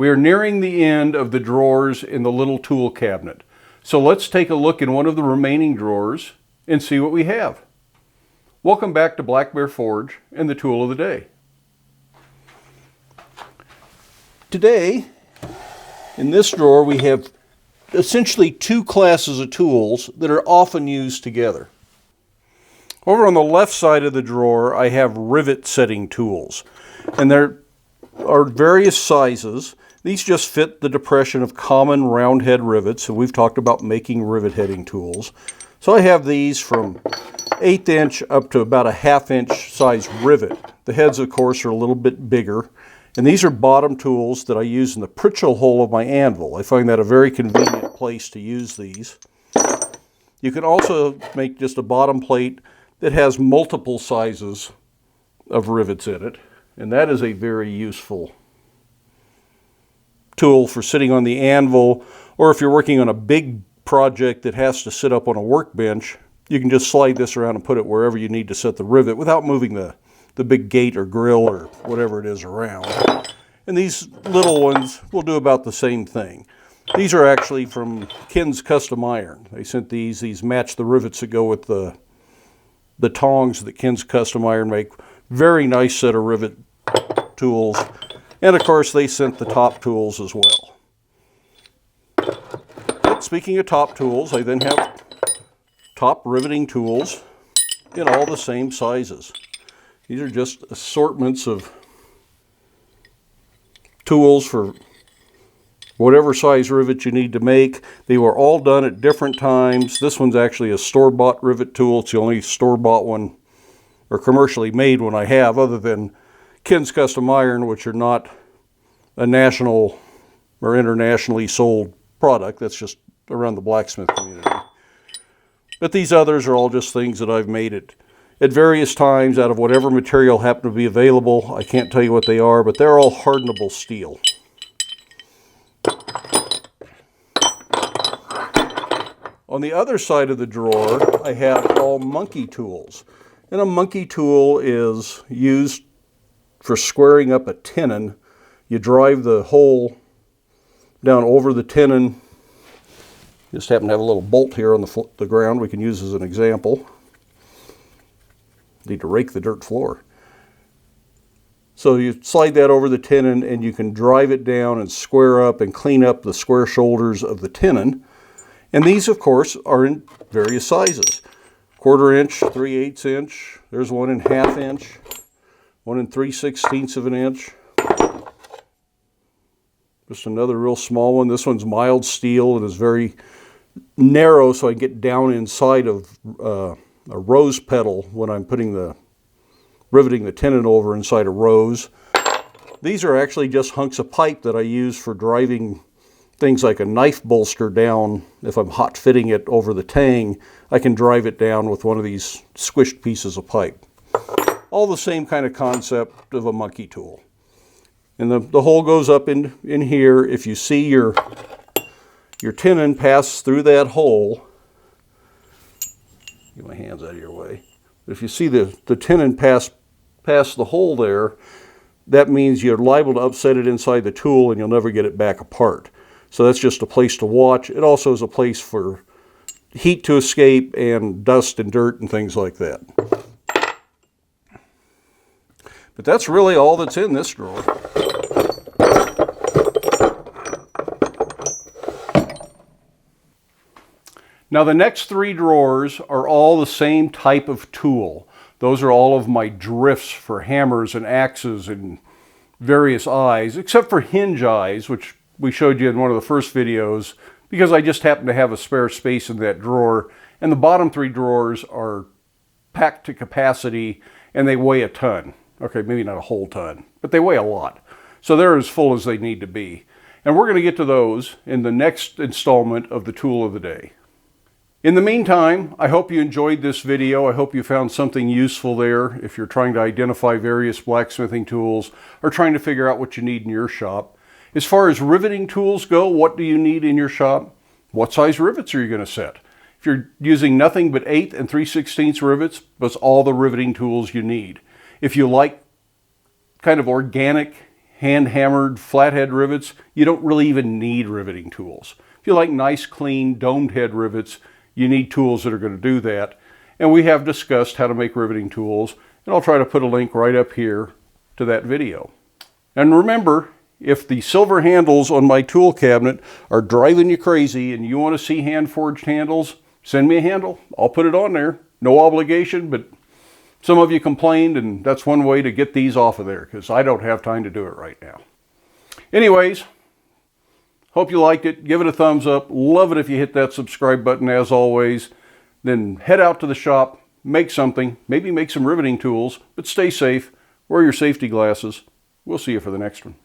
We are nearing the end of the drawers in the little tool cabinet. So let's take a look in one of the remaining drawers and see what we have. Welcome back to Black Bear Forge and the tool of the day. Today, in this drawer, we have essentially two classes of tools that are often used together. Over on the left side of the drawer, I have rivet setting tools, and there are various sizes. These just fit the depression of common round head rivets, and we've talked about making rivet heading tools. So I have these from 1/8 inch up to about a 1/2 inch size rivet. The heads, of course, are a little bit bigger, and these are bottom tools that I use in the pritchel hole of my anvil. I find that a very convenient place to use these. You can also make just a bottom plate that has multiple sizes of rivets in it, and that is a very useful tool for sitting on the anvil, or if you're working on a big project that has to sit up on a workbench, you can just slide this around and put it wherever you need to set the rivet without moving the big gate or grill or whatever it is around. And these little ones will do about the same thing. These are actually from Ken's Custom Iron. They sent these match the rivets that go with the tongs that Ken's Custom Iron make. Very nice set of rivet tools. And of course, they sent the top tools as well. But speaking of top tools, I then have top riveting tools in all the same sizes. These are just assortments of tools for whatever size rivet you need to make. They were all done at different times. This one's actually a store-bought rivet tool. It's the only store-bought one or commercially made one I have, other than Ken's Custom Iron, which are not a national or internationally sold product. That's just around the blacksmith community. But these others are all just things that I've made at various times out of whatever material happened to be available. I can't tell you what they are, but they're all hardenable steel. On the other side of the drawer, I have all monkey tools. And a monkey tool is used for squaring up a tenon. You drive the hole down over the tenon. Just happen to have a little bolt here on the ground we can use as an example. Need to rake the dirt floor. So you slide that over the tenon and you can drive it down and square up and clean up the square shoulders of the tenon. And these, of course, are in various sizes. 1/4 inch, 3/8 inch. There's one in 1/2 inch. One in 3/16 of an inch. Just another real small one. This one's mild steel and is very narrow, so I can get down inside of a rose petal when I'm riveting the tenon over inside a rose. These are actually just hunks of pipe that I use for driving things like a knife bolster down. If I'm hot fitting it over the tang, I can drive it down with one of these squished pieces of pipe. All the same kind of concept of a monkey tool. And the hole goes up in here. If you see your tenon pass through that hole, get my hands out of your way. If you see the tenon pass the hole there, that means you're liable to upset it inside the tool and you'll never get it back apart. So that's just a place to watch. It also is a place for heat to escape and dust and dirt and things like that. But that's really all that's in this drawer. Now the next 3 drawers are all the same type of tool. Those are all of my drifts for hammers and axes and various eyes, except for hinge eyes, which we showed you in one of the first videos, because I just happen to have a spare space in that drawer. And the bottom 3 drawers are packed to capacity and they weigh a ton. Okay, maybe not a whole ton, but they weigh a lot. So they're as full as they need to be. And we're going to get to those in the next installment of the Tool of the Day. In the meantime, I hope you enjoyed this video. I hope you found something useful there if you're trying to identify various blacksmithing tools or trying to figure out what you need in your shop. As far as riveting tools go, what do you need in your shop? What size rivets are you going to set? If you're using nothing but 1/8 and 3/16 rivets, that's all the riveting tools you need. If you like kind of organic, hand-hammered flathead rivets, you don't really even need riveting tools. If you like nice, clean, domed head rivets, you need tools that are going to do that. And we have discussed how to make riveting tools, and I'll try to put a link right up here to that video. And remember, if the silver handles on my tool cabinet are driving you crazy and you want to see hand-forged handles, send me a handle. I'll put it on there. No obligation, but some of you complained, and that's one way to get these off of there, because I don't have time to do it right now. Anyways, hope you liked it. Give it a thumbs up. Love it if you hit that subscribe button as always. Then head out to the shop, make something, maybe make some riveting tools, but stay safe. Wear your safety glasses. We'll see you for the next one.